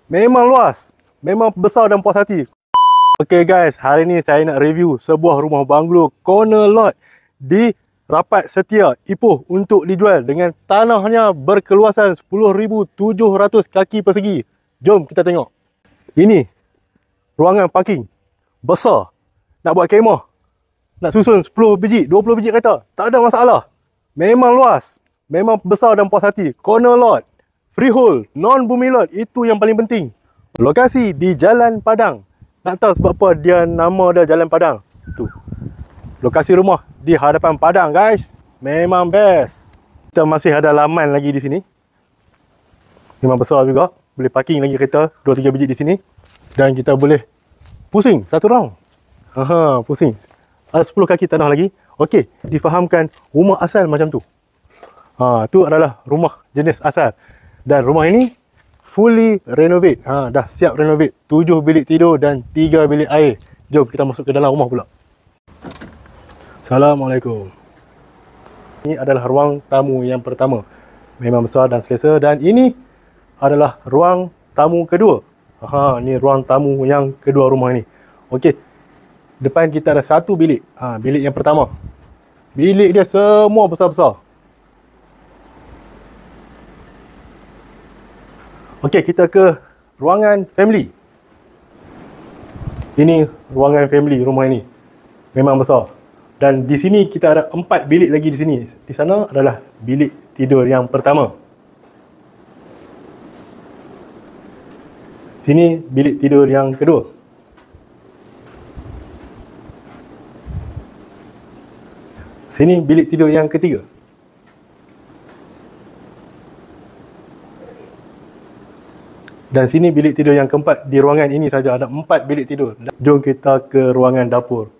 Memang luas, memang besar dan puas hati. Okay guys, hari ni saya nak review sebuah rumah banglo corner lot di Rapat Setia, Ipoh untuk dijual dengan tanahnya berkeluasan 10,700 kaki persegi. Jom kita tengok. Ini ruangan parking besar. Nak buat kemah, nak susun 10 biji, 20 biji kereta, tak ada masalah. Memang luas, memang besar dan puas hati. Corner lot, freehold, non-bumi lot, itu yang paling penting. Lokasi di Jalan Padang. Nak tahu sebab apa dia nama dia Jalan Padang? Tu. Lokasi rumah di hadapan padang guys. Memang best. Kita masih ada laman lagi di sini. Memang besar juga. Boleh parking lagi kereta 2-3 biji di sini. Dan kita boleh pusing satu round. Pusing. Ada 10 kaki tanah lagi. Okey, difahamkan rumah asal macam tu. Tu adalah rumah jenis asal. Dan rumah ini fully renovate. Dah siap renovate. 7 bilik tidur dan 3 bilik air. Jom kita masuk ke dalam rumah pula. Assalamualaikum. Ini adalah ruang tamu yang pertama. Memang besar dan selesa. Dan ini adalah ruang tamu kedua. Ini ruang tamu yang kedua rumah ini. Okey. Depan kita ada satu bilik. Bilik yang pertama. Bilik dia semua besar-besar. Okey, kita ke ruangan family. Ini ruangan family rumah ini. Memang besar. Dan di sini kita ada 4 bilik lagi di sini. Di sana adalah bilik tidur yang pertama. Sini bilik tidur yang kedua. Sini bilik tidur yang ketiga. Dan sini bilik tidur yang keempat. Di ruangan ini saja ada 4 bilik tidur. Jom kita ke ruangan dapur.